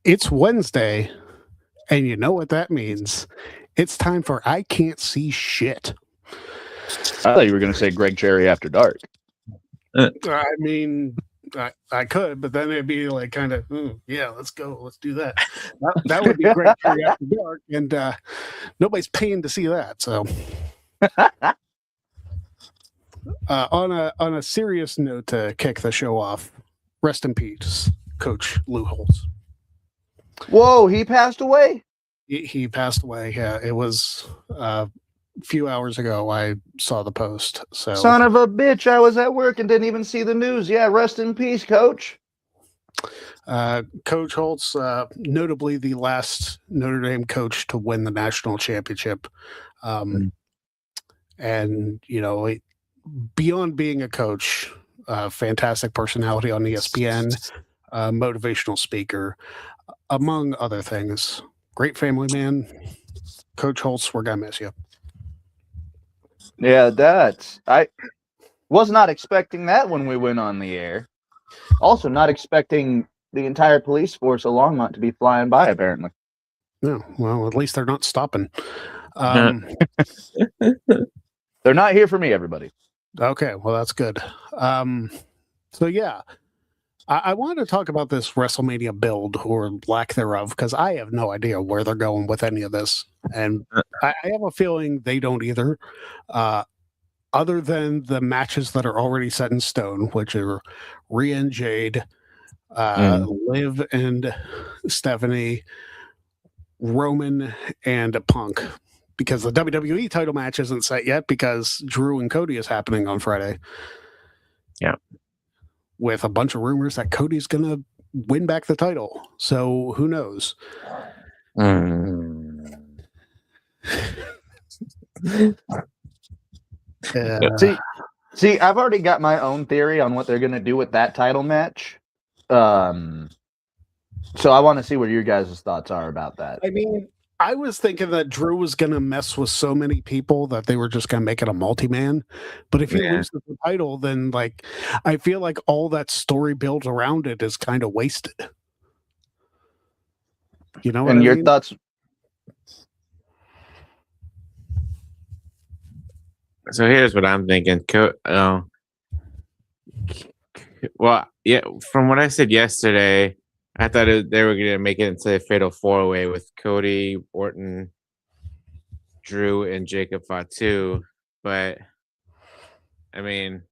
It's Wednesday, and you know what that means. It's time for I Can't See Shit. I thought you were going to say Greg Cherry After Dark. I mean, I could, but then it'd be like kind of, yeah, let's go. Let's do that. That would be great after dark, and nobody's paying to see that. So, on a serious note to kick the show off, rest in peace, Coach Lou Holtz. Whoa, he passed away? He passed away. Yeah, it was a few hours ago. I saw the post. So, son of a bitch, I was at work and didn't even see the news. Yeah, rest in peace, Coach. Coach Holtz, notably the last Notre Dame coach to win the national championship. And, you know, beyond being a coach, fantastic personality on ESPN, motivational speaker, among other things. Great family man. Coach Holtz, we're going to miss you. Yeah, I was not expecting that when we went on the air. Also not expecting the entire police force of Longmont to be flying by, apparently. No, well, at least they're not stopping. They're not here for me, everybody. Okay, well, that's good. So, yeah, I wanted to talk about this WrestleMania build or lack thereof, because I have no idea where they're going with any of this. And I have a feeling they don't either. Other than the matches that are already set in stone, which are Rhea and Jade, Liv and Stephanie, Roman and Punk, because the WWE title match isn't set yet because Drew and Cody is happening on Friday. Yeah. With a bunch of rumors that Cody's going to win back the title. So who knows? See, I've already got my own theory on what they're going to do with that title match. So I want to see what your guys' thoughts are about that. I mean, I was thinking that Drew was going to mess with so many people that they were just going to make it a multi-man. But if you lose the title, then like I feel like all that story built around it is kind of wasted. You know what and I your mean? thoughts? So here's what I'm thinking. Well, yeah, from what I said yesterday, I thought they were going to make it into a fatal four-way with Cody, Orton, Drew, and Jacob Fatu. But, I mean,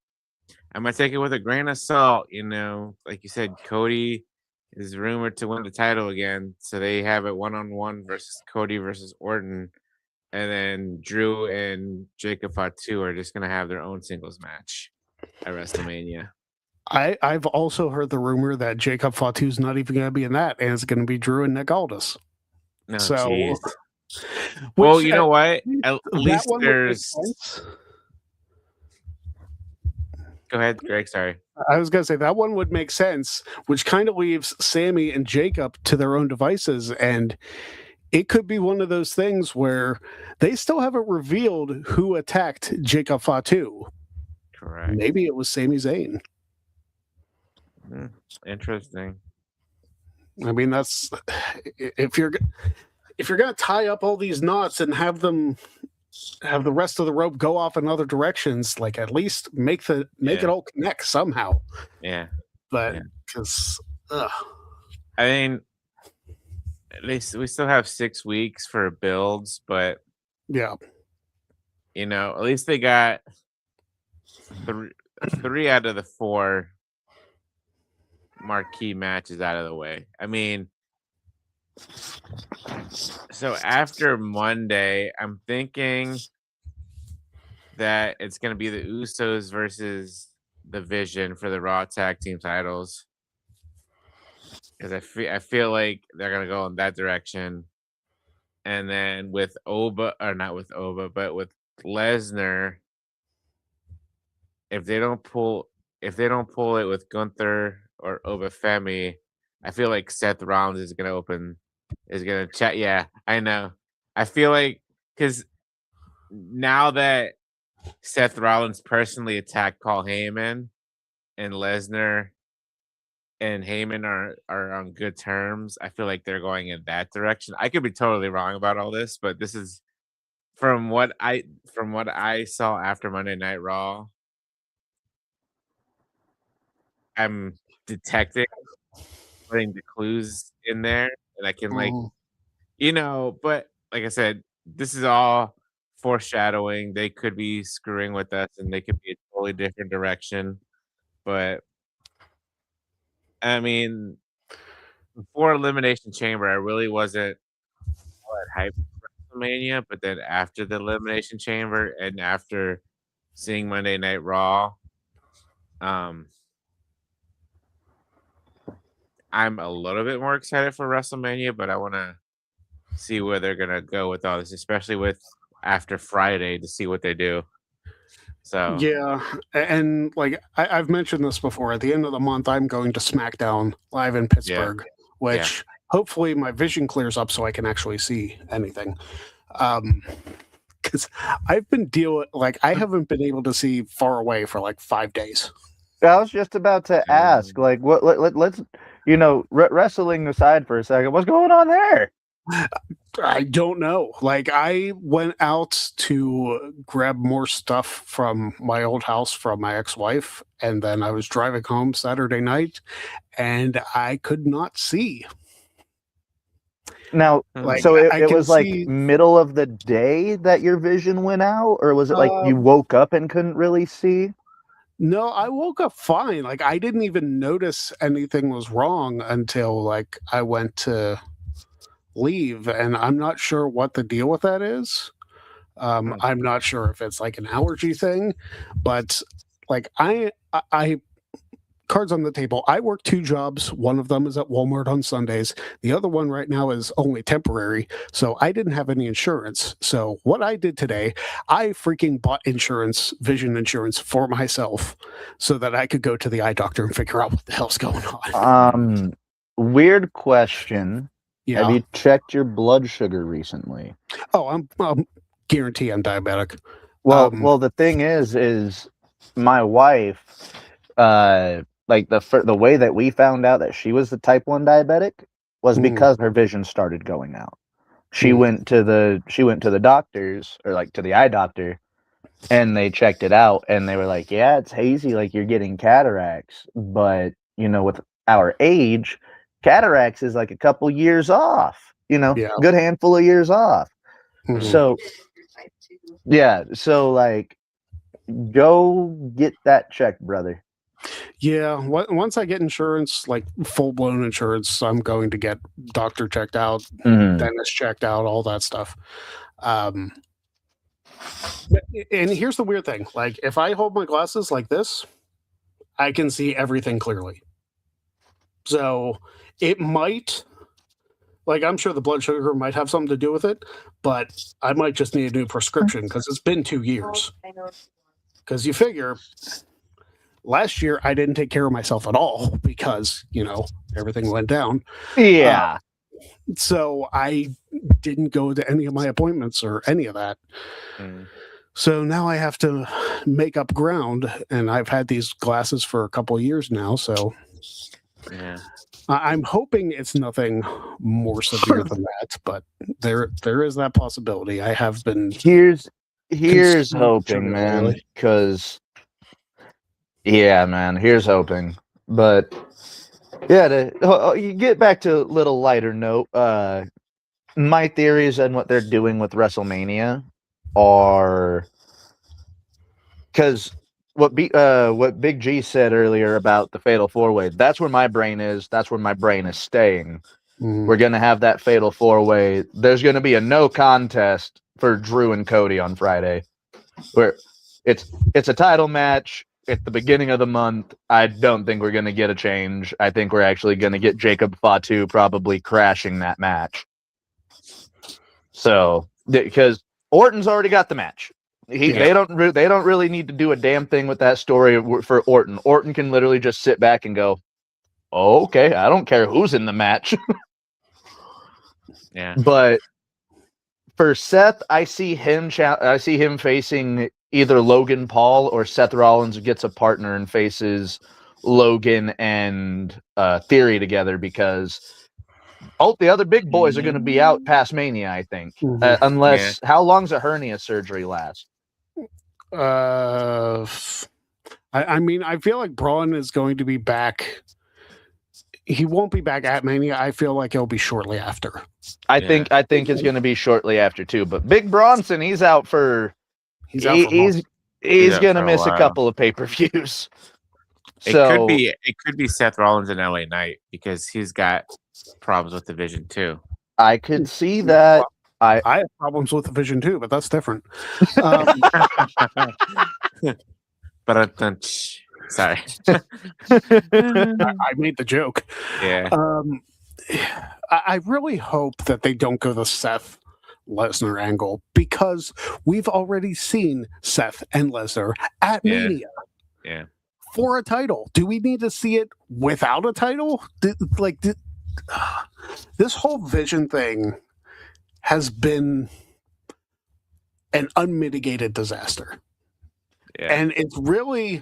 I'm going to take it with a grain of salt. You know, like you said, Cody is rumored to win the title again. So they have it one-on-one versus Cody versus Orton. And then Drew and Jacob Fatu are just going to have their own singles match at WrestleMania. I've also heard the rumor that Jacob Fatu's not even going to be in that, and it's going to be Drew and Nick Aldis. No, so, well, you know what? At least there's. Go ahead, Greg. Sorry. I was going to say that one would make sense, which kind of leaves Sammy and Jacob to their own devices, and it could be one of those things where they still haven't revealed who attacked Jacob Fatu. Correct. Maybe it was Sami Zayn. Interesting. I mean, that's if you're going to tie up all these knots and have the rest of the rope go off in other directions, like at least make it all connect somehow. Yeah. But because I mean, at least we still have 6 weeks for builds, but yeah, you know, at least they got three out of the 4 marquee matches out of the way. I mean, so after Monday, I'm thinking that it's going to be the Usos versus the Vision for the Raw Tag Team titles, because I feel like they're going to go in that direction. And then with not with Oba, but with Lesnar, if they don't pull it with Gunther or Obafemi, I feel like Seth Rollins is going to chat. Yeah, I know. I feel like because now that Seth Rollins personally attacked Paul Heyman and Lesnar and Heyman are on good terms, I feel like they're going in that direction. I could be totally wrong about all this, but this is from what I saw after Monday Night Raw. I'm detecting, putting the clues in there, and I can Mhm. but like I said, this is all foreshadowing. They could be screwing with us, and they could be a totally different direction. But I mean, before Elimination Chamber, I really wasn't all that hyped for WrestleMania. But then after the Elimination Chamber and after seeing Monday Night Raw, um, I'm a little bit more excited for WrestleMania. But I want to see where they're gonna go with all this, especially with after Friday to see what they do. So Yeah, and like I've mentioned this before, at the end of the month, I'm going to SmackDown live in Pittsburgh, which hopefully my vision clears up so I can actually see anything. Because I've been I haven't been able to see far away for like 5 days. I was just about to ask, like, what? Let's, wrestling aside for a second, what's going on there? I don't know. Like, I went out to grab more stuff from my old house from my ex-wife, and then I was driving home Saturday night, and I could not see. Now, Like, so I it can was like see. middle of the day that your vision went out, or was it like you Um, woke up and couldn't really see? No, I woke up fine. Like, I didn't even notice anything was wrong until like I went to leave, and I'm not sure what the deal with that is. I'm not sure if it's like an allergy thing, but like I cards on the table. I work 2 jobs. One of them is at Walmart on Sundays. The other one right now is only temporary. So I didn't have any insurance. So what I did today, I freaking bought insurance, vision insurance for myself so that I could go to the eye doctor and figure out what the hell's going on. Weird question. Have Yeah. you checked your blood sugar recently? Oh, I'm guarantee I'm diabetic. Well, the thing is my wife, like the way that we found out that she was the type 1 diabetic was because her vision started going out. She went to the doctors, or like to the eye doctor, and they checked it out, and they were like, yeah, it's hazy, like you're getting cataracts, but with our age, cataracts is like a couple years off, Yeah. good handful of years off. So yeah, so like, go get that checked, brother. Yeah, once I get insurance, like full-blown insurance, I'm going to get doctor checked out, dentist checked out, all that stuff. And here's the weird thing. Like, if I hold my glasses like this, I can see everything clearly. So it might, like, I'm sure the blood sugar might have something to do with it, but I might just need a new prescription because it's been 2 years. Because you figure last year I didn't take care of myself at all because, everything went down. Yeah. So I didn't go to any of my appointments or any of that. So now I have to make up ground, and I've had these glasses for a couple of years now. So yeah, I'm hoping it's nothing more severe than that, but there is that possibility. I have been Here's hoping, man, because man, here's hoping. But yeah, you get back to a little lighter note. My theories and what they're doing with WrestleMania are, because what Big G said earlier about the Fatal 4-Way, that's where my brain is. That's where my brain is staying. We're going to have that Fatal 4-Way. There's going to be a no contest for Drew and Cody on Friday, where it's a title match at the beginning of the month. I don't think we're going to get a change. I think we're actually going to get Jacob Fatu probably crashing that match. So, because Orton's already got the match. They don't really need to do a damn thing with that story for Orton. Orton can literally just sit back and go, oh, okay, I don't care who's in the match. yeah. But for Seth, I see him facing either Logan Paul, or Seth Rollins gets a partner and faces Logan and Theory together, because the other big boys are going to be out past Mania, I think. Unless, how long's a hernia surgery last? I mean, I feel like Braun is going to be back. He won't be back at Mania. I feel like he'll be shortly after. I think it's going to be shortly after too. But Big Bronson, he's out for. He's going to miss a couple of pay-per-views. So it could be Seth Rollins and LA Knight, because he's got problems with the vision too. I could see that. I have problems with the vision too, but that's different. But sorry, I made the joke. Yeah. I really hope that they don't go the Seth Lesnar angle, because we've already seen Seth and Lesnar at Mania. Yeah. For a title. Do we need to see it without a title? This whole vision thing has been an unmitigated disaster. Yeah. And it's really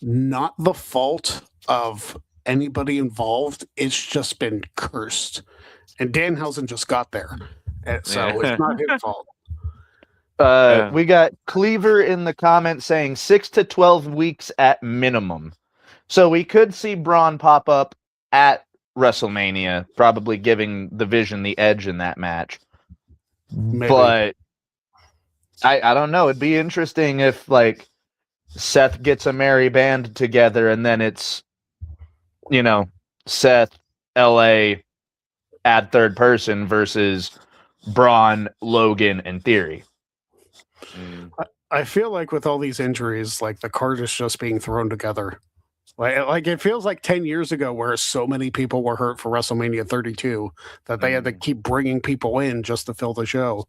not the fault of anybody involved. It's just been cursed. And Danhausen just got there. And so it's not his fault. We got Cleaver in the comments saying 6 to 12 weeks at minimum. So we could see Braun pop up at WrestleMania, probably giving the Vision the edge in that match. Maybe. But I don't know. It'd be interesting if like Seth gets a merry band together and then it's, Seth, LA, add third person versus Braun, Logan, and Theory. I feel like with all these injuries, like the card is just being thrown together. Like it feels like 10 years ago where so many people were hurt for WrestleMania 32 that they had to keep bringing people in just to fill the show.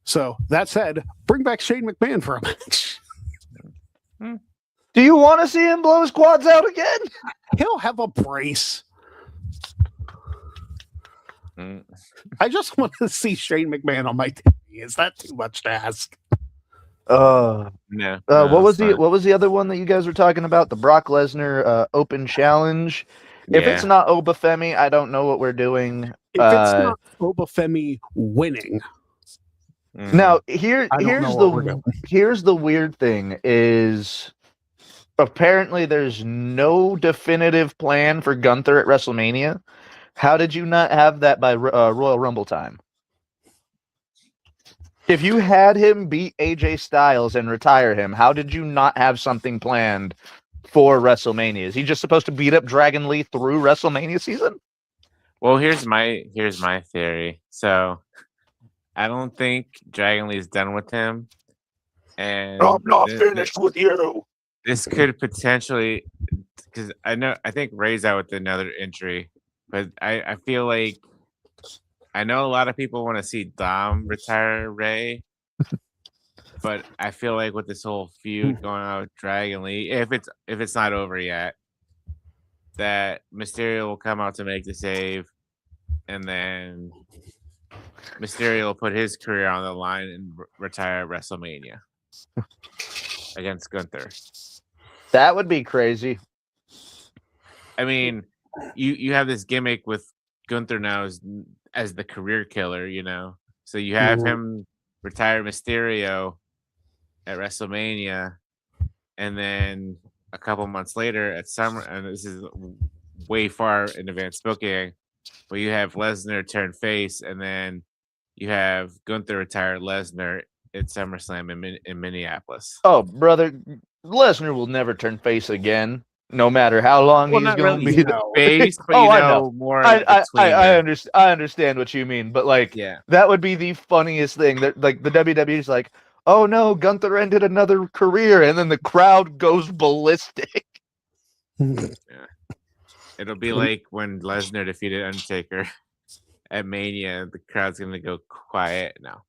So that said, bring back Shane McMahon for a match. Do you want to see him blow his quads out again? He'll have a brace. I just want to see Shane McMahon on my TV. Is that too much to ask? No. What was fine. the other one that you guys were talking about? The Brock Lesnar Open Challenge. If it's not Obafemi, I don't know what we're doing. If it's not Obafemi winning. Now here's the weird thing is apparently there's no definitive plan for Gunther at WrestleMania. How did you not have that by Royal Rumble time? If you had him beat AJ Styles and retire him, how did you not have something planned for WrestleMania? Is he just supposed to beat up Dragon Lee through WrestleMania season? Well, here's my theory. So I don't think Dragon Lee's done with him. And I'm not finished with you. This could potentially, because I think Ray's out with another injury, but I feel like I know a lot of people want to see Dom retire Ray, but I feel like with this whole feud going on with Dragon Lee, if it's not over yet, that Mysterio will come out to make the save, and then Mysterio will put his career on the line and retire at WrestleMania against Gunther. That would be crazy. I mean, you have this gimmick with Gunther now as the career killer, So you have him retire Mysterio at WrestleMania, and then a couple months later at Summer, and this is way far in advance booking, but you have Lesnar turn face, and then you have Gunther retire Lesnar at SummerSlam in Minneapolis. Oh, brother, Lesnar will never turn face again. No matter how long he's going to be the face, but I know. More. I understand what you mean, but that would be the funniest thing. That the WWE's like, oh no, Gunther ended another career, and then the crowd goes ballistic. It'll be like when Lesnar defeated Undertaker at Mania. The crowd's gonna go quiet now.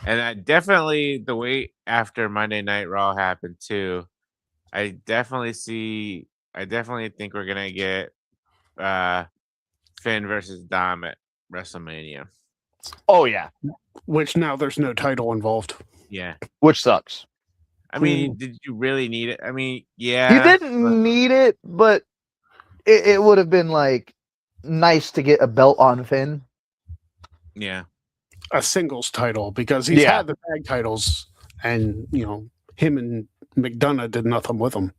And definitely the way after Monday Night Raw happened too. I definitely think we're gonna get Finn versus Dom at WrestleMania. Oh yeah. Which now there's no title involved. Yeah. Which sucks. I mean, did you really need it? I mean, You yeah. didn't need it, but it would have been like nice to get a belt on Finn. Yeah. A singles title, because he's had the tag titles, and him and McDonough did nothing with them.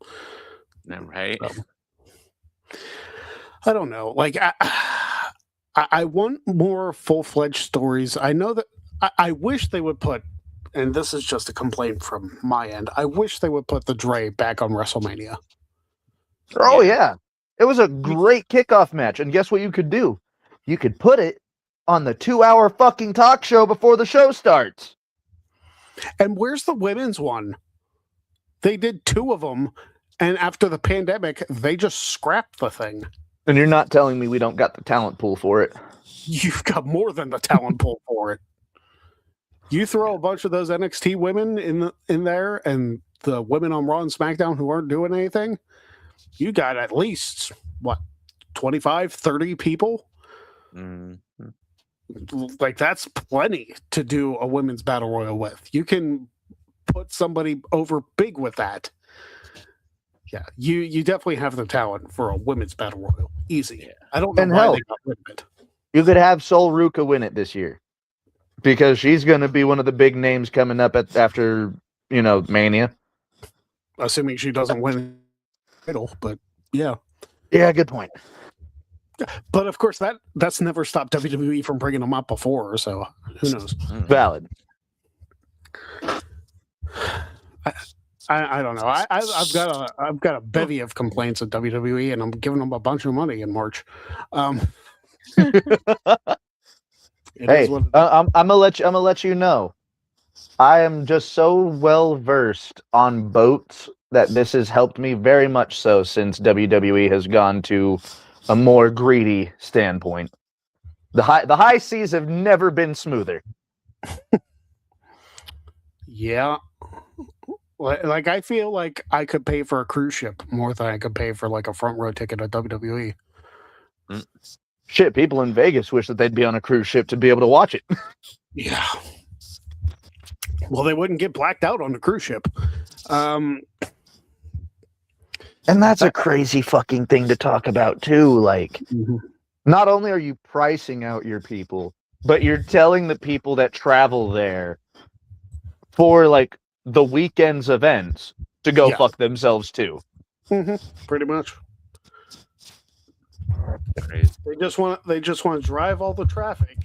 Right. So, I don't know. Like, I want more full-fledged stories. I know that I wish they would put, and this is just a complaint from my end, I wish they would put the Dre back on WrestleMania. Oh yeah. It was a great kickoff match, and guess what you could do? You could put it on the 2-hour fucking talk show before the show starts. And where's the women's one? They did 2 of them, and after the pandemic, they just scrapped the thing. And you're not telling me we don't got the talent pool for it? You've got more than the talent pool for it. You throw a bunch of those NXT women in there, and the women on Raw and SmackDown who aren't doing anything, you got at least, 25, 30 people? Mm-hmm. Like, that's plenty to do a women's battle royal with. You can put somebody over big with that. Yeah, you definitely have the talent for a women's battle royal. Easy. Yeah. I don't know And why hell, they got rid of it. You could have Sol Ruka win it this year, because she's going to be one of the big names coming up after Mania. Assuming she doesn't win the title, but yeah. Yeah, good point. But of course, that's never stopped WWE from bringing them up before, so who knows? Valid. I don't know. I've got a bevy of complaints at WWE, and I'm giving them a bunch of money in March. Hey, I'm gonna let you know. I am just so well versed on boats that this has helped me very much so since WWE has gone to a more greedy standpoint. The high seas have never been smoother. Yeah. Like, I feel like I could pay for a cruise ship more than I could pay for like a front row ticket at WWE. Shit, people in Vegas wish that they'd be on a cruise ship to be able to watch it. Yeah. Well, they wouldn't get blacked out on the cruise ship. And that's a crazy fucking thing to talk about too. Like, not only are you pricing out your people, but you're telling the people that travel there for like the weekend's events to go fuck themselves too. Pretty much. Crazy. They just want to drive all the traffic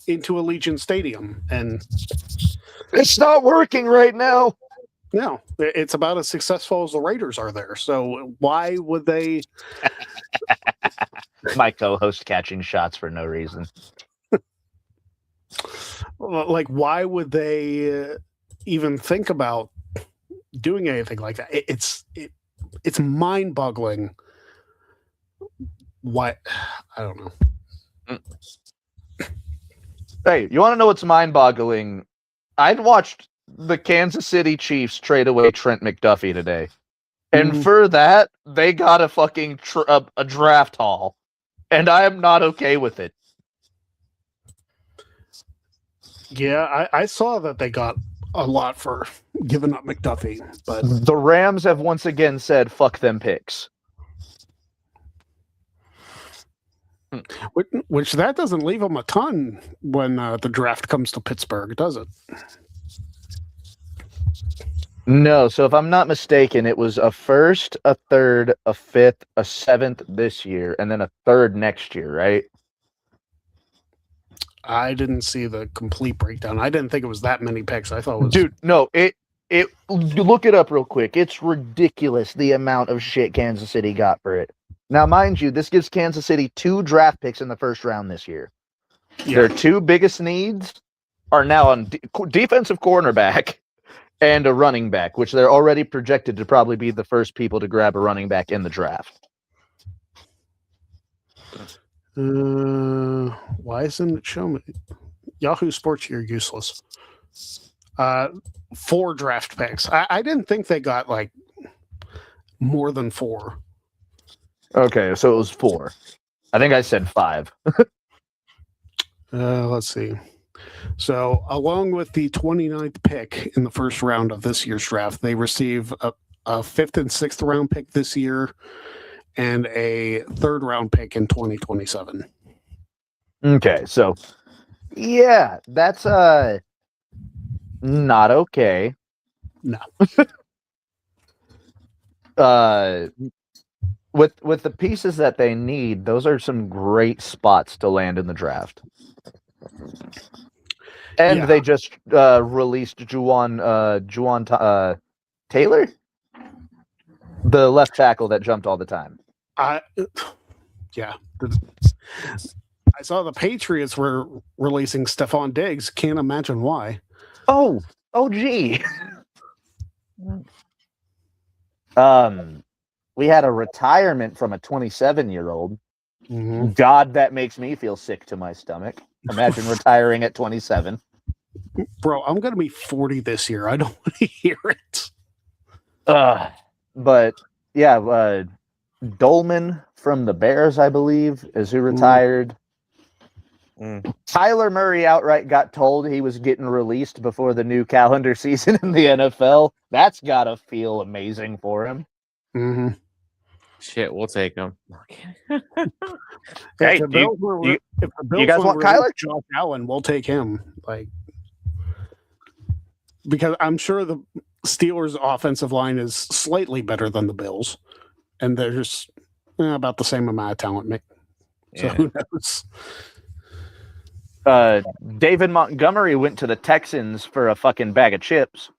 into Allegiant Stadium, and it's not working right now. No, it's about as successful as the Raiders are there. So why would they? My co-host catching shots for no reason. Like, why would they even think about doing anything like that? It's mind-boggling. What? I don't know. Hey, you want to know what's mind-boggling? I'd watched the Kansas City Chiefs trade away Trent McDuffie today. And for that, they got a fucking a draft haul. And I am not okay with it. Yeah, I saw that they got a lot for giving up McDuffie. But the Rams have once again said, fuck them picks. Which that doesn't leave them a ton when the draft comes to Pittsburgh, does it? No, so if I'm not mistaken, it was a first, a third, a fifth, a seventh this year, and then a third next year, right? I didn't see the complete breakdown. I didn't think it was that many picks. I thought it was... Dude, no, look it up real quick. It's ridiculous the amount of shit Kansas City got for it. Now, mind you, this gives Kansas City 2 draft picks in the first round this year. Yeah. Their 2 biggest needs are now on defensive cornerback and a running back, which they're already projected to probably be the first people to grab a running back in the draft. Why isn't it showing me? Yahoo Sports, you're useless. 4 draft picks. I didn't think they got like more than 4. Okay, so it was 4. I think I said 5. Let's see. So, along with the 29th pick in the first round of this year's draft, they receive a fifth and sixth round pick this year and a third round pick in 2027. Okay, so yeah, that's not okay. No. With the pieces that they need, those are some great spots to land in the draft. And they just released Juwan Taylor, the left tackle that jumped all the time. Yeah. I saw the Patriots were releasing Stephon Diggs. Can't imagine why. Oh, gee. We had a retirement from a 27-year-old. Mm-hmm. God, that makes me feel sick to my stomach. Imagine retiring at 27. Bro, I'm going to be 40 this year. I don't want to hear it. But yeah, Dolman from the Bears, I believe, is who retired. Tyler Murray outright got told he was getting released before the new calendar season in the NFL. That's got to feel amazing for him. Mm-hmm. Shit, we'll take him. Hey, if the Bills you guys want Kyler? Josh Allen, we'll take him. Because I'm sure the Steelers' offensive line is slightly better than the Bills, and there's about the same amount of talent, Mick. So who knows? David Montgomery went to the Texans for a fucking bag of chips.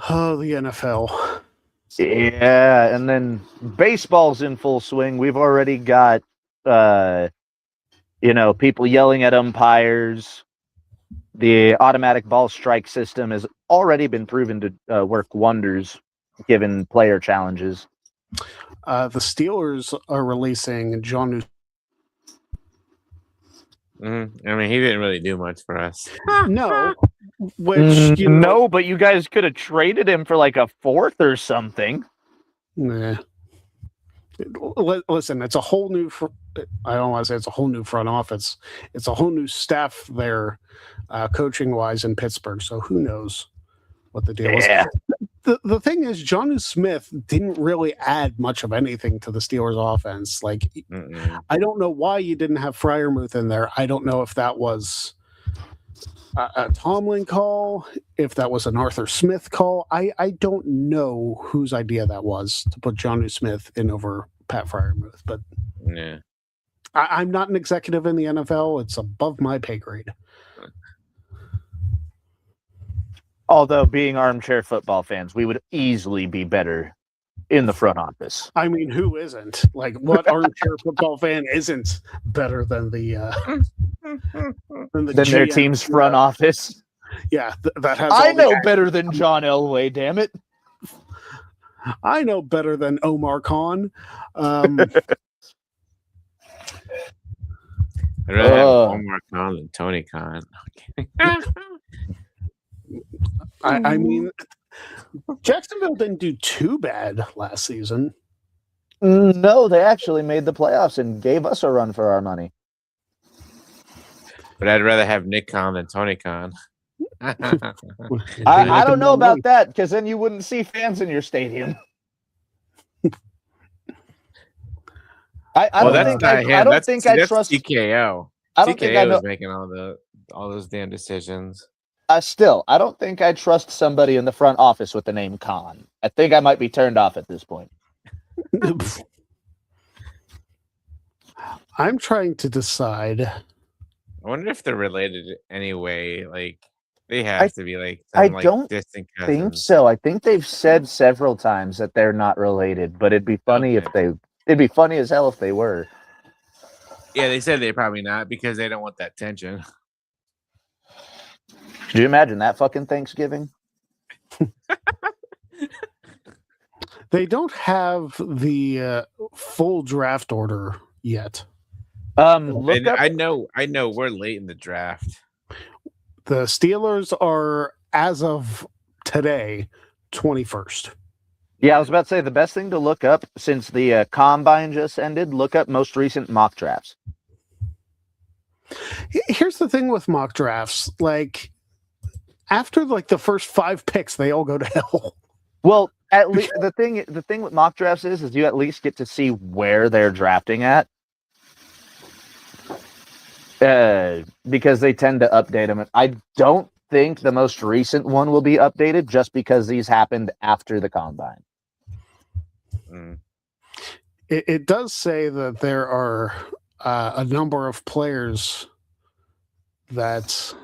Oh, the NFL. Yeah, and then baseball's in full swing. We've already got, people yelling at umpires. The automatic ball strike system has already been proven to work wonders given player challenges. The Steelers are releasing John. I mean, he didn't really do much for us. No. No, but you guys could have traded him for like a fourth or something. Nah. Listen, it's a whole new. I don't want to say it's a whole new front office. It's a whole new staff there, coaching wise in Pittsburgh. So who knows what the deal is? The thing is, Jonnu Smith didn't really add much of anything to the Steelers' offense. I don't know why you didn't have Freiermuth in there. I don't know if that was a Tomlin call, if that was an Arthur Smith call. I don't know whose idea that was to put Jonnu Smith in over Pat Freiermuth. But I'm not an executive in the NFL. It's above my pay grade. Although, being armchair football fans, we would easily be better in the front office. I mean, who isn't? What armchair football fan isn't better than than their team's front office? Yeah, that has. I know better than John Elway. Damn it! I know better than Omar Khan. I'd rather have Omar Khan than Tony Khan. I mean, Jacksonville didn't do too bad last season. No, they actually made the playoffs and gave us a run for our money. But I'd rather have Nick Khan than Tony Khan. I don't know about that, because then you wouldn't see fans in your stadium. I don't think I trust TKO. I don't think I know. Was making all those damn decisions. I don't think I trust somebody in the front office with the name Khan. I think I might be turned off at this point. I'm trying to decide. I wonder if they're related anyway. They have to be I don't think so. I think they've said several times that they're not related, but it'd be funny if they. It'd be funny as hell if they were. Yeah, they said they're probably not because they don't want that tension. Could you imagine that fucking Thanksgiving? They don't have the full draft order yet. I know we're late in the draft. The Steelers are, as of today, 21st. Yeah, I was about to say the best thing to look up since the combine just ended. Look up most recent mock drafts. Here's the thing with mock drafts: like after like the first 5 picks, they all go to hell. Well, at least the thing with mock drafts is you at least get to see where they're drafting at, because they tend to update them. I don't think the most recent one will be updated just because these happened after the combine. It does say that there are a number of players that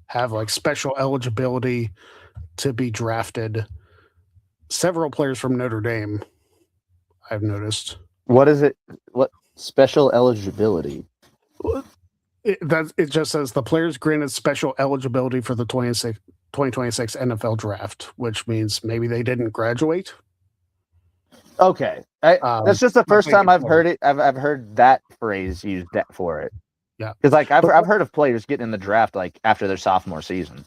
have like special eligibility to be drafted. Several players from Notre Dame, I've noticed. What is it? What special eligibility? It just says the players granted special eligibility for the 2026 NFL draft, which means maybe they didn't graduate. Okay, that's just the first time I've heard it. I've heard that phrase used for it. Yeah, because like I've heard of players getting in the draft like after their sophomore season.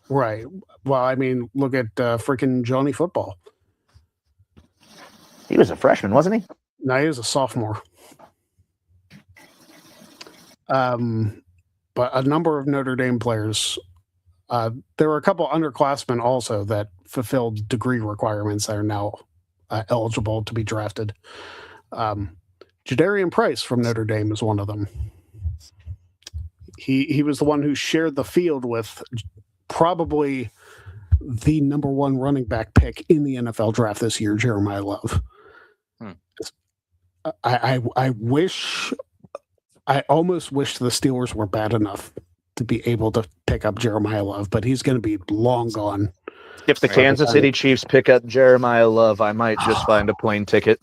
Right. Well, I mean, look at freaking Johnny Football. He was a freshman, wasn't he? No, he was a sophomore. But a number of Notre Dame players. There were a couple underclassmen also that fulfilled degree requirements that are now eligible to be drafted. Jadarian Price from Notre Dame is one of them. He was the one who shared the field with probably the number 1 running back pick in the NFL draft this year, Jeremiah Love. I almost wish the Steelers were bad enough to be able to pick up Jeremiah Love, but he's going to be long gone. If the Kansas City Chiefs pick up Jeremiah Love, I might just find a plane ticket.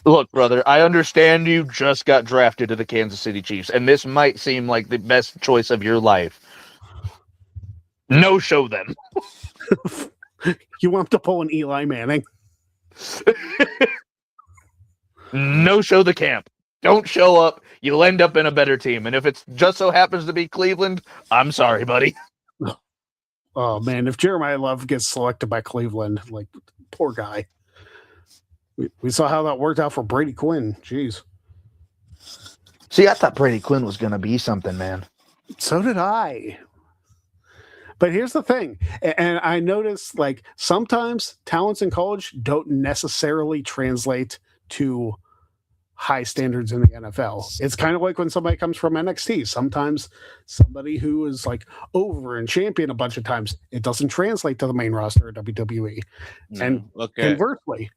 Look, brother, I understand you just got drafted to the Kansas City Chiefs, and this might seem like the best choice of your life. No show them. You want to pull an Eli Manning? No show the camp. Don't show up. You'll end up in a better team. And if it just so happens to be Cleveland, I'm sorry, buddy. Oh, man, if Jeremiah Love gets selected by Cleveland, like, poor guy. We saw how that worked out for Brady Quinn. Jeez. See, I thought Brady Quinn was going to be something, man. So did I. But here's the thing, and I noticed, like, sometimes talents in college don't necessarily translate to high standards in the NFL. It's kind of like when somebody comes from NXT. Sometimes somebody who is like over and champion a bunch of times, it doesn't translate to the main roster of WWE. And conversely,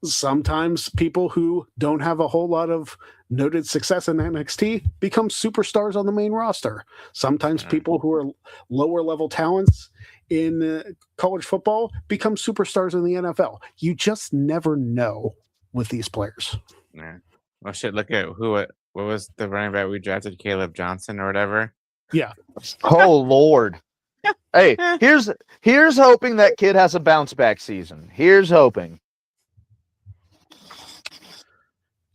sometimes people who don't have a whole lot of noted success in NXT become superstars on the main roster. Sometimes people who are lower level talents in college football become superstars in the NFL. You just never know with these players. Yeah. Well, shit, look at what was the running back we drafted, Caleb Johnson or whatever? Yeah. Oh, Lord. Hey, here's hoping that kid has a bounce back season. Here's hoping.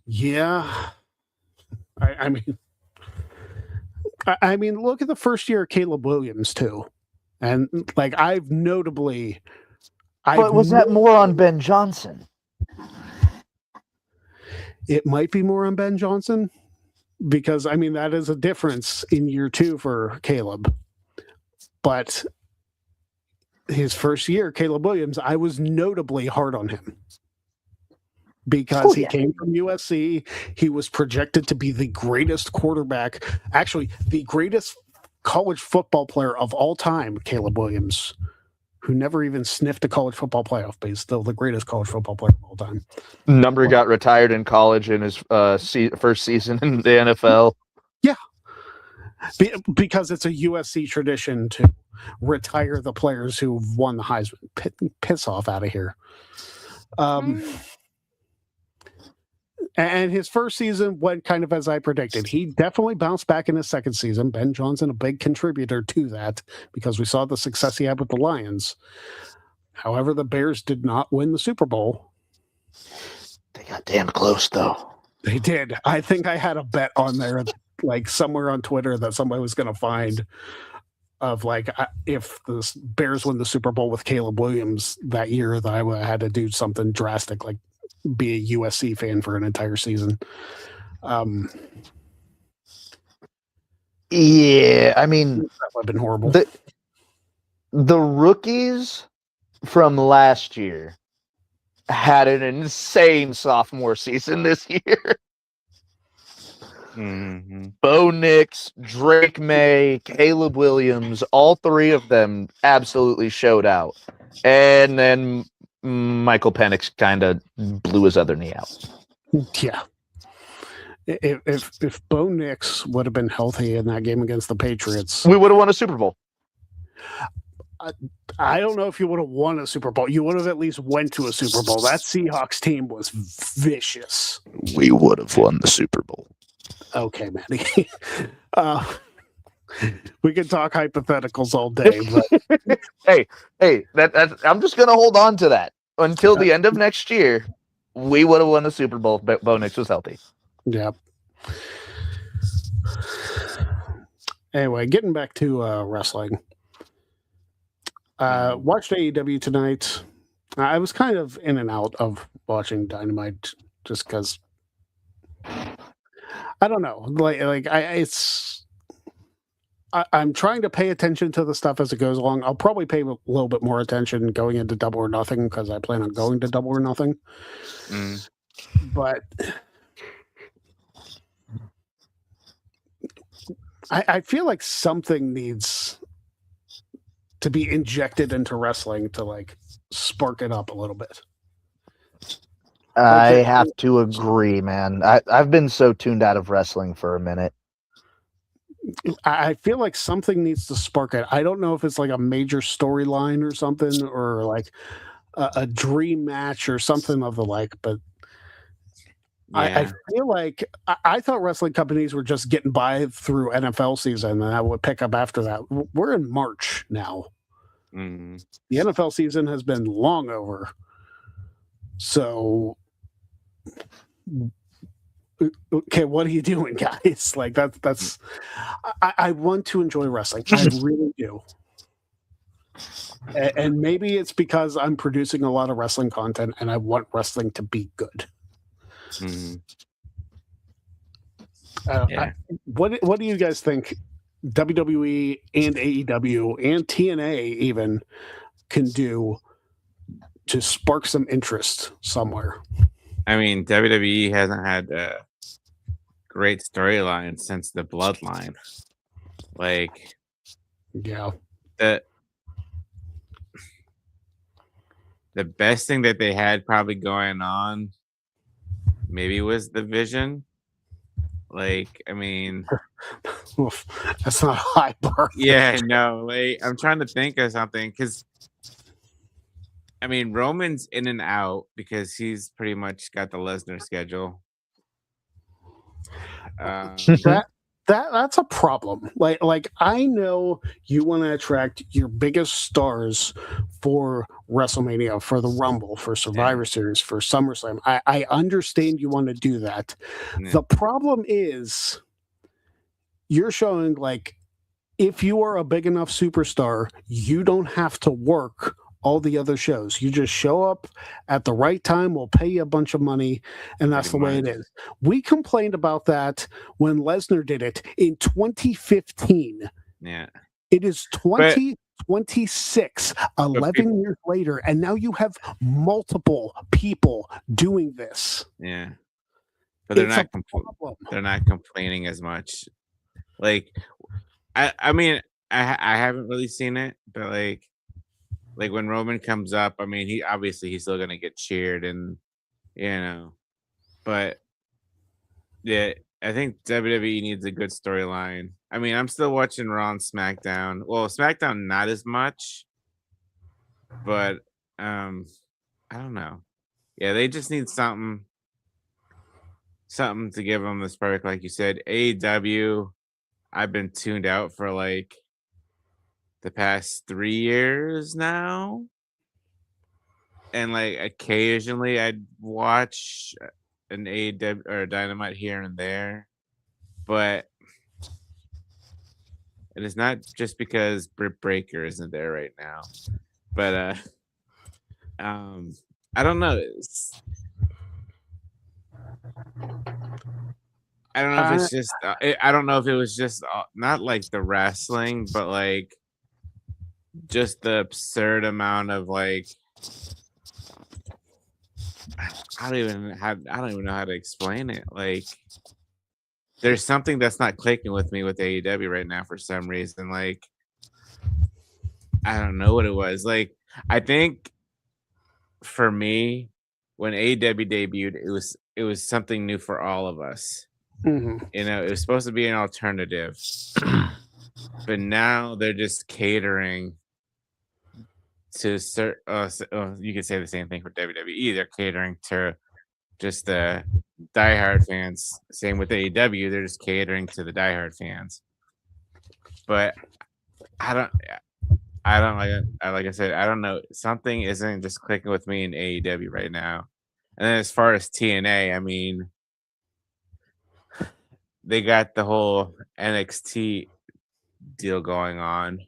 Yeah. I mean, look at the first year of Caleb Williams, too. And, like, But was that more on Ben Johnson? It might be more on Ben Johnson because, I mean, that is a difference in year 2 for Caleb. But his first year, Caleb Williams, I was notably hard on him because he came from USC. He was projected to be the greatest quarterback, actually the greatest college football player of all time, Caleb Williams, who never even sniffed a college football playoff, but he's still the greatest college football player of all time. Number got retired in college in his first season in the NFL. Yeah. Because it's a USC tradition to retire the players who've won the Heisman. Piss off out of here. And his first season went kind of as I predicted. He definitely bounced back in his second season. Ben Johnson, a big contributor to that because we saw the success he had with the Lions. However, the Bears did not win the Super Bowl. They got damn close, though. They did. I think I had a bet on there, like somewhere on Twitter, that somebody was going to find. of like if the Bears win the Super Bowl with Caleb Williams that year, that I would have had to do something drastic, like be a USC fan for an entire season. Yeah, I mean, that would have been horrible. The rookies from last year had an insane sophomore season this year. Mm-hmm. Bo Nix, Drake May, Caleb Williams, all three of them absolutely showed out. And then Michael Penix kind of blew his other knee out. Yeah. If Bo Nix would have been healthy in that game against the Patriots, we would have won a Super Bowl. I don't know if you would have won a Super Bowl. You would have at least went to a Super Bowl. That Seahawks team was vicious. We would have won the Super Bowl. Okay, Matty. We can talk hypotheticals all day, but hey, I'm just gonna hold on to that until the end of next year. We would have won the Super Bowl if Bo Nix was healthy. Yeah. Anyway, getting back to wrestling. Watched AEW tonight. I was kind of in and out of watching Dynamite just because I don't know. I'm trying to pay attention to the stuff as it goes along. I'll probably pay a little bit more attention going into Double or Nothing because I plan on going to Double or Nothing. But I feel like something needs to be injected into wrestling to like spark it up a little bit. I have to agree, man. I've been so tuned out of wrestling for a minute. I feel like something needs to spark it. I don't know if it's like a major storyline or something, or like a dream match or something of the like, but yeah. I feel like I thought wrestling companies were just getting by through NFL season and I would pick up after that. We're in March now. Mm-hmm. The NFL season has been long over. So, okay, what are you doing, guys? Like that's I want to enjoy wrestling. I really do. And maybe it's because I'm producing a lot of wrestling content and I want wrestling to be good. Mm-hmm. What do you guys think WWE and AEW and TNA even can do to spark some interest somewhere? I mean, WWE hasn't had a great storyline since the Bloodline. Like, yeah, the best thing that they had probably going on maybe was the Vision. Like, I mean, that's not a high bar. Yeah, no. Like, I'm trying to think of something because, I mean, Roman's in and out because he's pretty much got the Lesnar schedule. That's a problem. Like I know you want to attract your biggest stars for WrestleMania, for the Rumble, for Survivor Series, for SummerSlam. I understand you want to do that. Yeah. The problem is you're showing like if you are a big enough superstar, you don't have to work all the other shows. You just show up at the right time. We'll pay you a bunch of money, and that's the way it is. We complained about that when Lesnar did it in 2015. Yeah. It is 2026, 11 years later, and now you have multiple people doing this. Yeah. But they're not complaining as much. Like, I mean, I haven't really seen it, but like when Roman comes up, I mean, he's still gonna get cheered, and but yeah, I think WWE needs a good storyline. I mean, I'm still watching Raw and SmackDown. Well, SmackDown not as much, but I don't know. Yeah, they just need something to give them the spark, like you said. AEW, I've been tuned out for like the past 3 years now, and like occasionally I'd watch an AEW or Dynamite here and there, but and it's not just because Britt Baker isn't there right now, but I don't know. I don't know if it's just. I don't know if it was just not like the wrestling, but like just the absurd amount of like. I don't even know how to explain it. Like, there's something that's not clicking with me with AEW right now for some reason. Like, I don't know what it was. Like, I think for me, when AEW debuted, it was something new for all of us. Mhm. You know, it was supposed to be an alternative, but now they're just catering to certain. You could say the same thing for WWE. They're catering to just the diehard fans. Same with AEW. They're just catering to the diehard fans. But I don't. I don't like I said, I don't know. Something isn't just clicking with me in AEW right now. And then as far as TNA, I mean, they got the whole NXT deal going on.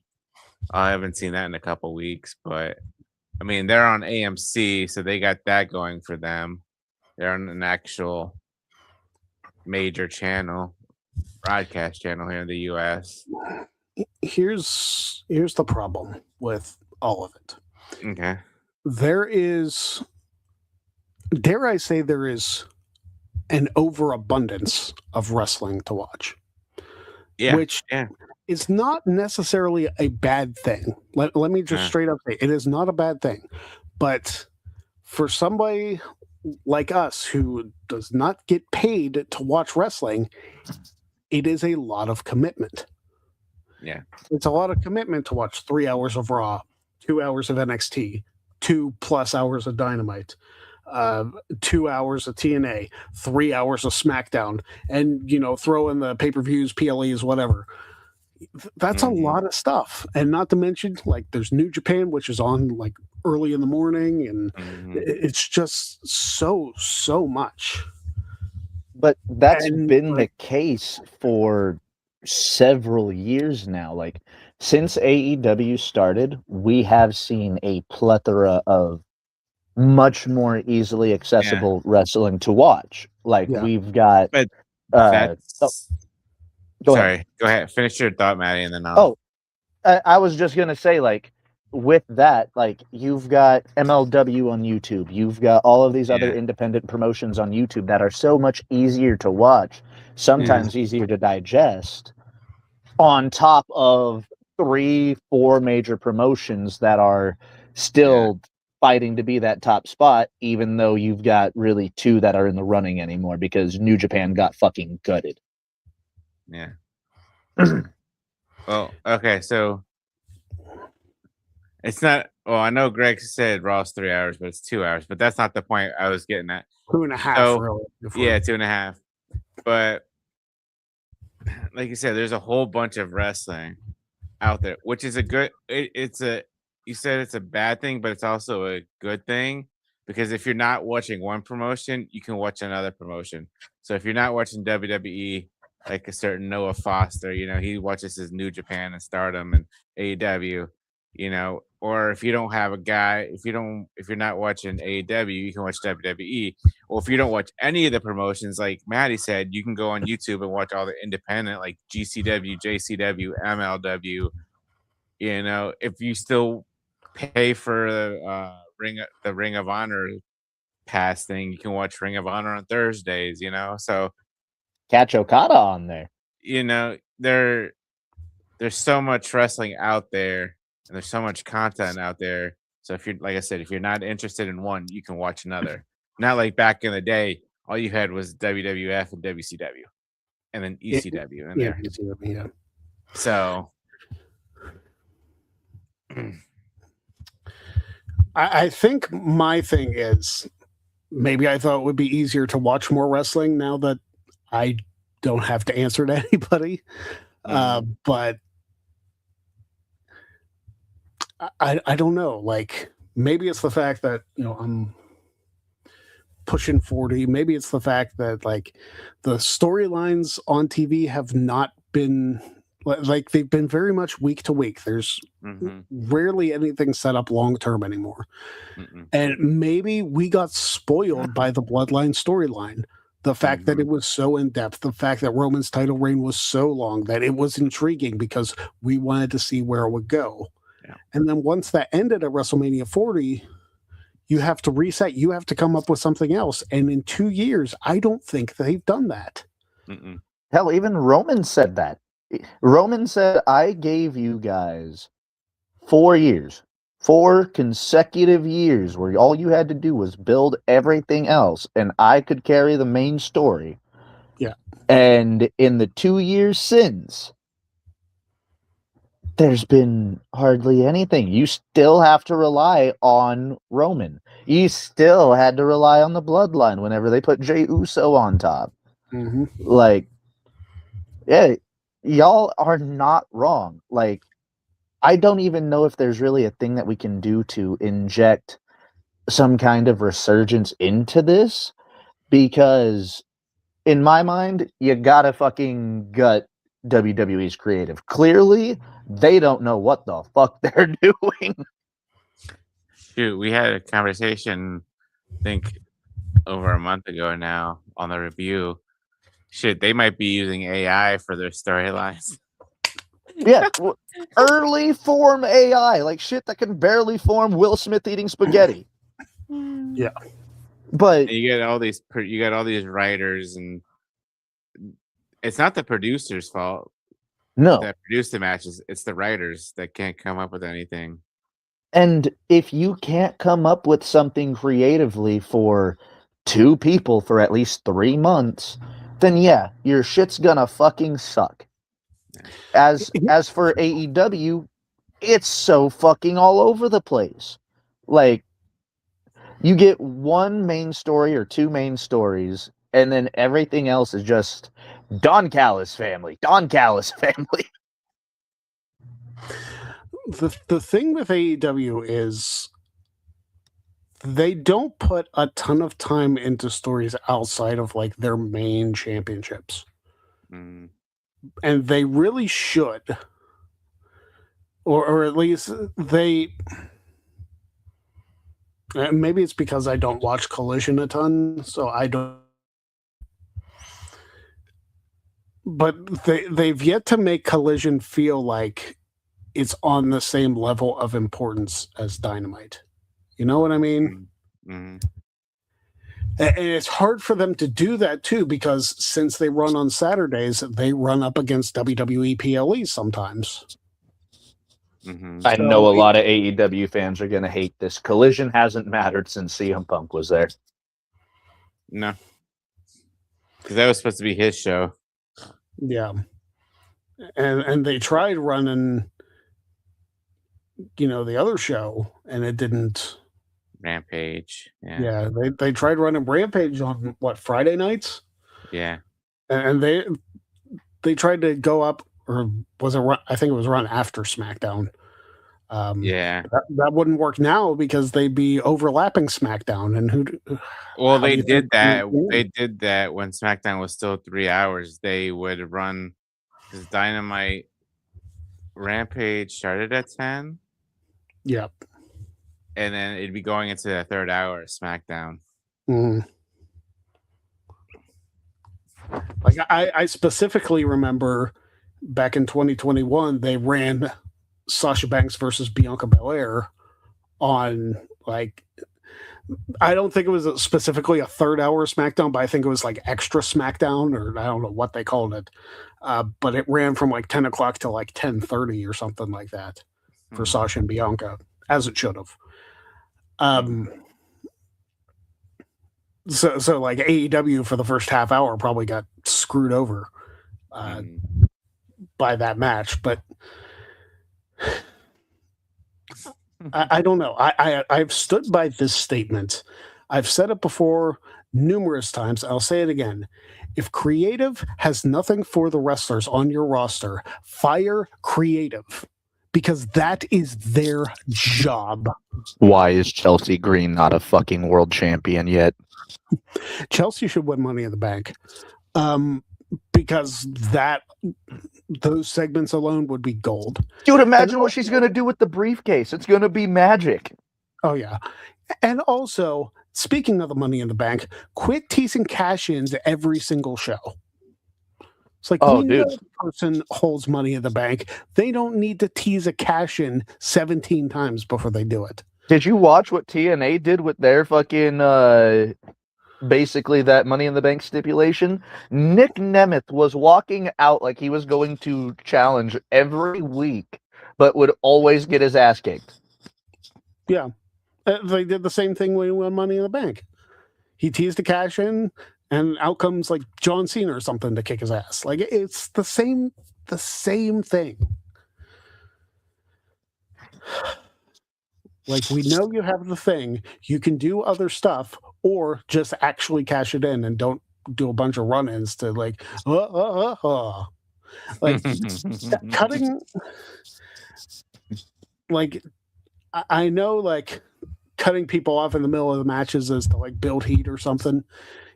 I haven't seen that in a couple weeks, but I mean, they're on AMC, so they got that going for them. They're on an actual major channel, broadcast channel here in the US. Here's the problem with all of it. Okay. There is, dare I say, there is an overabundance of wrestling to watch. Yeah. Which yeah. is not necessarily a bad thing. Let me just straight up say it is not a bad thing. But for somebody like us who does not get paid to watch wrestling, it is a lot of commitment. Yeah. It's a lot of commitment to watch 3 hours of Raw, 2 hours of NXT, 2+ hours of Dynamite, 2 hours of TNA, 3 hours of SmackDown, and throw in the pay-per-views, PLEs, whatever. That's a lot of stuff. And not to mention, like, there's New Japan, which is on like early in the morning, and it's just so much. But that's been the case for several years now. Like, since AEW started, we have seen a plethora of much more easily accessible wrestling to watch. Like, we've got but that's go ahead. Go ahead. Finish your thought, Maddie, and then I'll I was just gonna say, like, with that, like, you've got MLW on YouTube, you've got all of these other independent promotions on YouTube that are so much easier to watch, sometimes easier to digest, on top of 3-4 major promotions that are still fighting to be that top spot, even though you've got really 2 that are in the running anymore because New Japan got fucking gutted. Yeah. Well, okay, so it's not. Well, I know Greg said Raw's 3 hours, but it's 2 hours. But that's not the point I was getting at. 2.5, So, really. yeah, 2.5. But like you said, there's a whole bunch of wrestling out there, which is a good. You said it's a bad thing, but it's also a good thing because if you're not watching one promotion, you can watch another promotion. So if you're not watching WWE, like a certain Noah Foster, he watches his New Japan and Stardom and AEW, or if you don't have a guy, if you're not watching AEW, you can watch WWE. Or if you don't watch any of the promotions, like Maddie said, you can go on YouTube and watch all the independent, like GCW, JCW, MLW. If you still pay for the Ring of Honor pass thing, you can watch Ring of Honor on Thursdays. So catch Okada on there. There's so much wrestling out there, and there's so much content out there. So if you're, like I said, if you're not interested in one, you can watch another. Not like back in the day, all you had was WWF and WCW, and then ECW in there. Yeah. So I think my thing is maybe I thought it would be easier to watch more wrestling now that I don't have to answer to anybody. But I don't know. Like, maybe it's the fact that, I'm pushing 40. Maybe it's the fact that, like, the storylines on TV have not been Like they've been very much week to week. There's Mm-hmm. rarely anything set up long term anymore. Mm-mm. And maybe we got spoiled by the Bloodline storyline. The fact that it was so in depth, the fact that Roman's title reign was so long that it was intriguing because we wanted to see where it would go. Yeah. And then once that ended at WrestleMania 40, you have to reset. You have to come up with something else. And in 2 years, I don't think they've done that. Mm-mm. Hell, even Roman said that. Roman said, I gave you guys 4 years, 4 consecutive years where all you had to do was build everything else and I could carry the main story. Yeah. And in the 2 years since, there's been hardly anything. You still have to rely on Roman. You still had to rely on the Bloodline whenever they put Jey Uso on top. Mm-hmm. Like, yeah, y'all are not wrong. Like, I don't even know if there's really a thing that we can do to inject some kind of resurgence into this, because in my mind, you gotta fucking gut WWE's creative. Clearly, they don't know what the fuck they're doing. Shoot, we had a conversation, I think, over a month ago now on the review. Shit, they might be using AI for their storylines. Yeah, early form AI, like shit that can barely form Will Smith eating spaghetti. Yeah. But And you got all these writers, and it's not the producer's fault no. that produce the matches. It's the writers that can't come up with anything. And if you can't come up with something creatively for 2 people for at least 3 months, then yeah, your shit's gonna fucking suck. As for AEW, it's so fucking all over the place. Like, you get 1 main story or 2 main stories, and then everything else is just Don Callis family, Don Callis family. The thing with AEW is they don't put a ton of time into stories outside of like their main championships. Mm. And they really should. Or at least they maybe it's because I don't watch Collision a ton, so I don't. But they've yet to make Collision feel like it's on the same level of importance as Dynamite. You know what I mean? Mm-hmm. And it's hard for them to do that too, because since they run on Saturdays, they run up against WWE PLE sometimes. Mm-hmm. I know a lot of AEW fans are going to hate this. Collision hasn't mattered since CM Punk was there. No. Because that was supposed to be his show. Yeah. And they tried running, the other show, and it didn't. Rampage. Yeah, they tried running Rampage on, Friday nights? Yeah. And they tried to go up, or was it run? I think it was run after SmackDown. Yeah. That wouldn't work now because they'd be overlapping SmackDown, and Well, they did that. They did that when SmackDown was still 3 hours. They would run because Dynamite Rampage started at 10. Yep. And then it'd be going into the 3rd hour of SmackDown. Mm. Like I specifically remember back in 2021, they ran Sasha Banks versus Bianca Belair on I don't think it was specifically a 3rd hour SmackDown, but I think it was like extra SmackDown, or I don't know what they called it. But it ran from 10 o'clock to 10:30 or something like that for Sasha and Bianca, as it should have. So AEW for the first half hour probably got screwed over by that match, but I don't know. I've stood by this statement. I've said it before numerous times. I'll say it again. If creative has nothing for the wrestlers on your roster, fire creative, because that is their job. Why is Chelsea Green not a fucking world champion yet? Chelsea should win Money in the Bank. because those segments alone would be gold. Dude, imagine what she's gonna do with the briefcase. It's gonna be magic. Oh yeah. And also, speaking of the Money in the Bank, quit teasing cash-ins every single show. It's like, Oh, we know dude. the person holds Money in the Bank. They don't need to tease a cash-in 17 times before they do it. Did you watch what TNA did with their fucking basically that Money in the Bank stipulation? Nick Nemeth was walking out like he was going to challenge every week, but would always get his ass kicked. Yeah. They did the same thing when he won Money in the Bank. He teased a cash-in, and out comes like John Cena or something to kick his ass. Like, it's the same thing. Like, we know you have the thing. You can do other stuff, or just actually cash it in and don't do a bunch of run-ins to like, like cutting. Like, I know, like, cutting people off in the middle of the matches is to like build heat or something.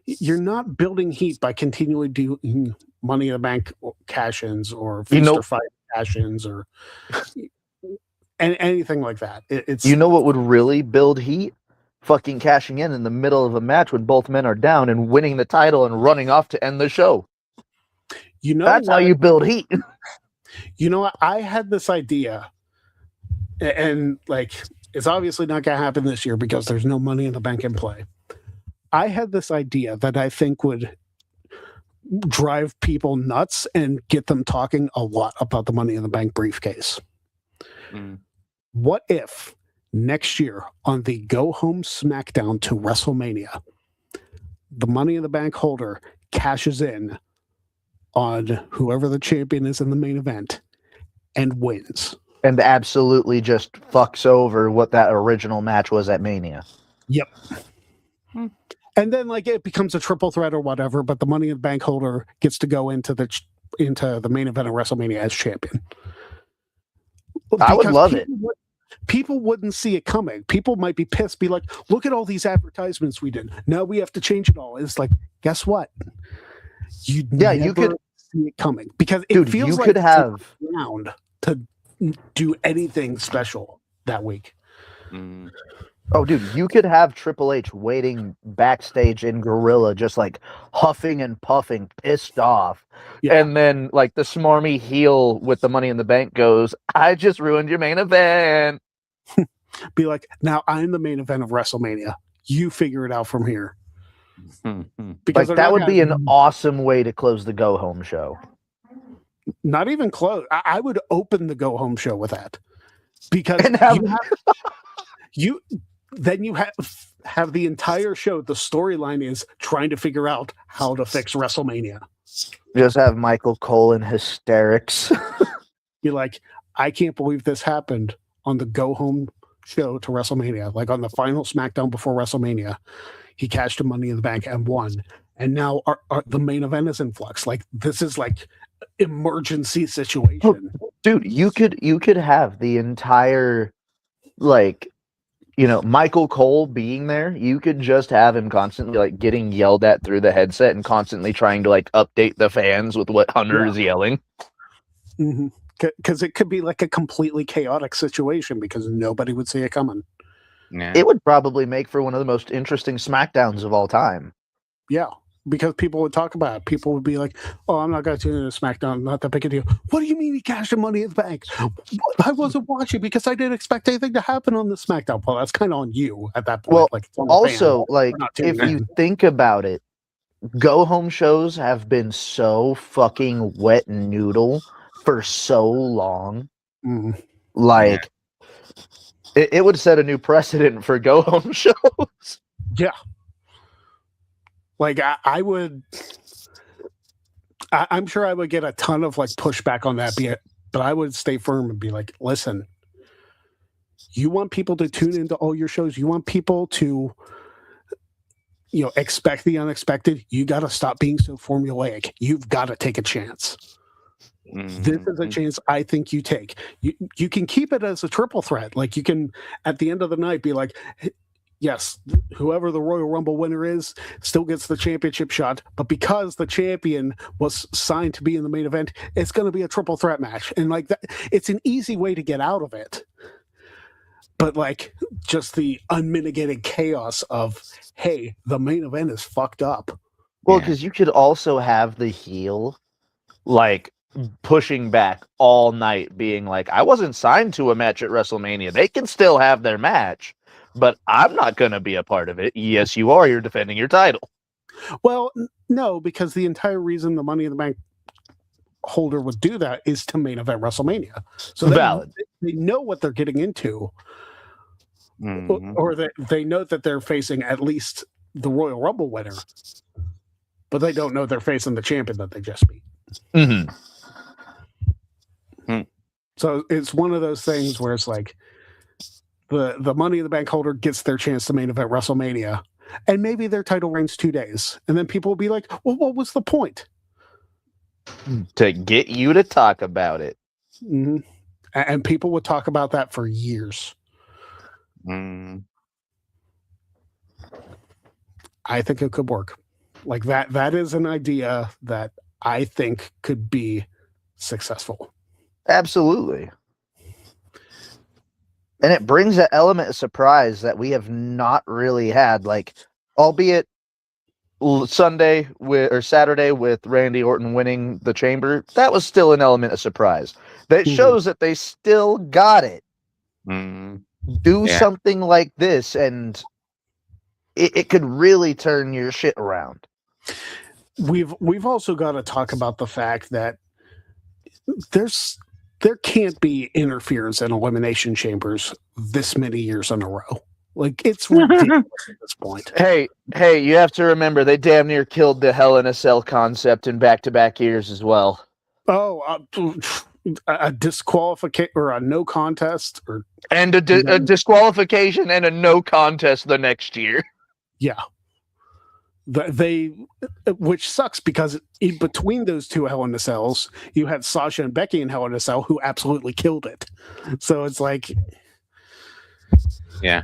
You're not building heat by continually doing Money in the Bank cash-ins or Feast or Fight cash-ins or anything like that. It's what would really build heat? Fucking cashing in the middle of a match when both men are down and winning the title and running off to end the show. That's how you build heat. You know what? I had this idea, and like, it's obviously not going to happen this year because there's no Money in the Bank in play. I had this idea that I think would drive people nuts and get them talking a lot about the Money in the Bank briefcase. What if next year on the Go Home SmackDown to WrestleMania, the Money in the Bank holder cashes in on whoever the champion is in the main event and wins? And absolutely just fucks over what that original match was at Mania. Yep. And then, like, it becomes a triple threat or whatever, but the Money in the Bank holder gets to go into the main event of WrestleMania as champion. I would love it. People wouldn't see it coming. People might be pissed, be like, look at all these advertisements we did. Now we have to change it all. It's like, guess what? You could see it coming because it feels you like could have around to do anything special that week. Oh, dude, you could have Triple H waiting backstage in Gorilla, just like huffing and puffing, pissed off. Yeah. And then, like, the smarmy heel with the Money in the Bank goes, I just ruined your main event. Be like, now I'm the main event of WrestleMania. You figure it out from here. Because like, that would be an awesome way to close the Go Home show. Not even close. I would open the Go Home show with that. Because you have the entire show. The storyline is trying to figure out how to fix WrestleMania. Just have Michael Cole in hysterics. You're like, I can't believe this happened on the Go Home show to WrestleMania. Like on the final SmackDown before WrestleMania, he cashed a Money in the Bank and won. And now the main event is in flux. Like, this is like emergency situation. Oh, dude, you could have the entire, like, you know, Michael Cole being there. You could just have him constantly like getting yelled at through the headset and constantly trying to like update the fans with what Hunter is yelling. Because it could be like a completely chaotic situation because nobody would see it coming. Yeah. It would probably make for one of the most interesting SmackDowns of all time. Yeah, because people would talk about it. People would be like, oh, I'm not going to tune in to SmackDown. Not that big a deal. What do you mean he cashed Money in the Bank? I wasn't watching because I didn't expect anything to happen on the SmackDown. Well, that's kind of on you at that point. Well, like, also, like, if you think about it, Go Home shows have been so fucking wet noodle for so long. Like, it would set a new precedent for Go Home shows. Yeah. Like, I'm sure I would get a ton of like pushback on that, but I would stay firm and be like, listen, you want people to tune into all your shows. You want people to, you know, expect the unexpected. You got to stop being so formulaic. You've got to take a chance. This is a chance I think you take. You can keep it as a triple threat. Like, you can, at the end of the night, be like, yes, whoever the Royal Rumble winner is still gets the championship shot. But because the champion was signed to be in the main event, it's going to be a triple threat match. And like that, it's an easy way to get out of it. But like just the unmitigated chaos of, hey, the main event is fucked up. Well, Yeah. because you could also have the heel like pushing back all night, being like, I wasn't signed to a match at WrestleMania. They can still have their match, but I'm not going to be a part of it. Yes, you are. You're defending your title. Well, no, because the entire reason the Money in the Bank holder would do that is to main event WrestleMania. So Valid. they know what they're getting into, Mhm. or they know that they're facing at least the Royal Rumble winner, but they don't know they're facing the champion that they just beat. Mm-hmm. So it's one of those things where it's like the Money in the Bank holder gets their chance to main event WrestleMania, and maybe their title reigns 2 days, and then people will be like, well, what was the point? To get you to talk about it. Mm-hmm. And people would talk about that for years. Mm. I think it could work. Like that is an idea that I think could be successful. Absolutely. And it brings an element of surprise that we have not really had, like, albeit Saturday with Randy Orton winning the chamber, that was still an element of surprise. That shows that they still got it. Mm. Do Yeah. something like this, and it could really turn your shit around. We've also got to talk about the fact that there can't be interference in elimination chambers this many years in a row. Like, it's ridiculous at this point. Hey, you have to remember they damn near killed the Hell in a Cell concept in back-to-back years as well. Oh, a disqualification or a no contest, or and a disqualification and a no contest the next year. Yeah. Which sucks because in between those two Hell in a Cells, you had Sasha and Becky in Hell in a Cell who absolutely killed it. So it's like, Yeah.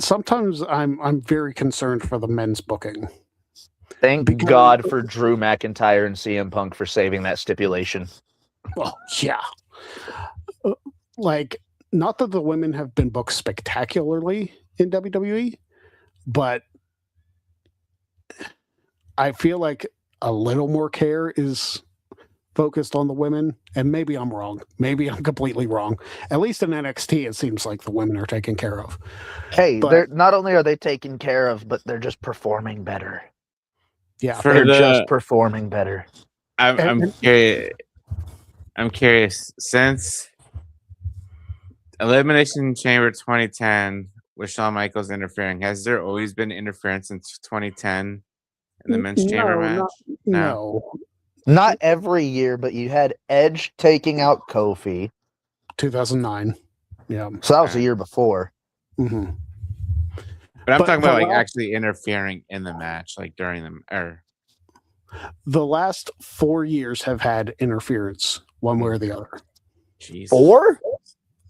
Sometimes I'm very concerned for the men's booking. Thank God for Drew McIntyre and CM Punk for saving that stipulation. Oh, yeah. Like, not that the women have been booked spectacularly in WWE, but I feel like a little more care is focused on the women, and maybe I'm wrong. Maybe I'm completely wrong. At least in NXT, it seems like the women are taken care of. Hey, But- they're not only are they taken care of, but they're just performing better. Yeah. They're just performing better. I'm curious. I'm curious. Since Elimination Chamber 2010 with Shawn Michaels interfering, has there always been interference since 2010 in the men's chamber match? No. Not every year, but you had Edge taking out Kofi. 2009. Yeah. So that was the year before. Mm-hmm. But I'm But talking about the like last- actually interfering in the match, like during them, or The last 4 years have had interference, one way or the other. jeez. 4?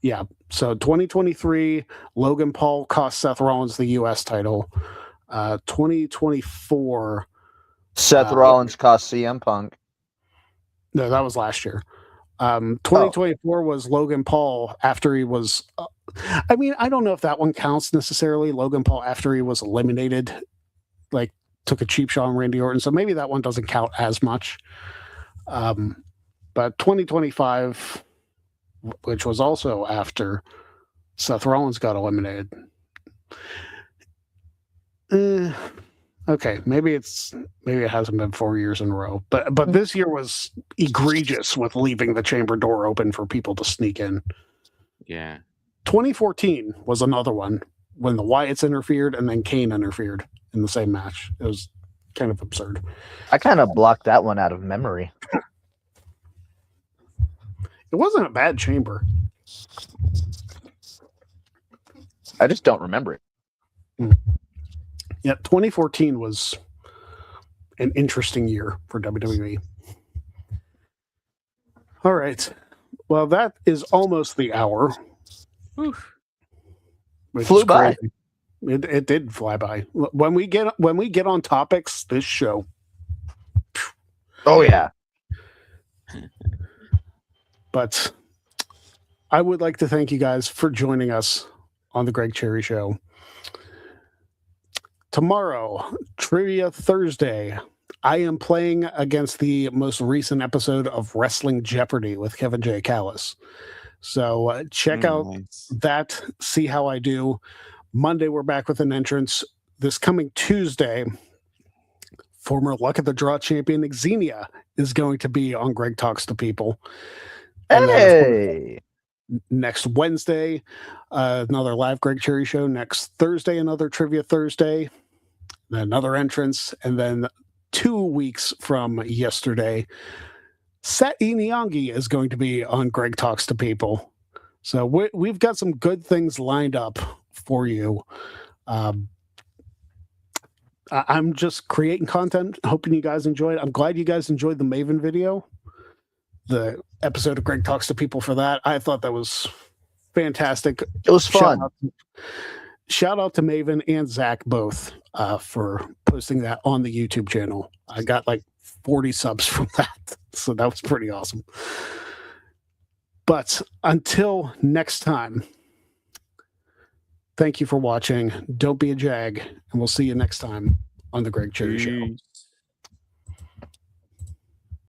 Yeah. So 2023, Logan Paul cost Seth Rollins the U.S. title. 2024. Seth Rollins cost CM Punk. No, that was last year. 2024 was Logan Paul after he was. I mean, I don't know if that one counts necessarily. Logan Paul after he was eliminated, like took a cheap shot on Randy Orton, so maybe that one doesn't count as much. But 2025, which was also after Seth Rollins got eliminated. Okay, maybe it hasn't been 4 years in a row, but this year was egregious with leaving the chamber door open for people to sneak in. Yeah. 2014 was another one when the Wyatts interfered and then Kane interfered in the same match. It was kind of absurd. I kind of blocked that one out of memory. It wasn't a bad chamber. I just don't remember it. Yeah, 2014 was an interesting year for WWE. All right. Well, that is almost the hour. which Flew is by. crazy. It did fly by. When we get on topics, this show. Oh yeah. But I would like to thank you guys for joining us on the Greg Cherry Show. Tomorrow, Trivia Thursday, I am playing against the most recent episode of Wrestling Jeopardy with Kevin J. Callis. So check out that, see how I do. Monday, we're back with an entrance. This coming Tuesday, former Luck of the Draw champion Xenia is going to be on Greg Talks to People. And Hey! then next Wednesday, another live Greg Cherry Show. Next Thursday, another Trivia Thursday. Another entrance. And then 2 weeks from yesterday, Set Inyangi is going to be on Greg Talks to People. So we've got some good things lined up for you. I'm just creating content, hoping you guys enjoy it. I'm glad you guys enjoyed the Maven video, the episode of Greg Talks to People for that. I thought that was fantastic. It was fun. Shout out to Maven and Zach both for posting that on the YouTube channel. I got like 40 subs from that, so that was pretty awesome. But until next time, thank you for watching. Don't be a jag, and we'll see you next time on the Greg Cherry Show.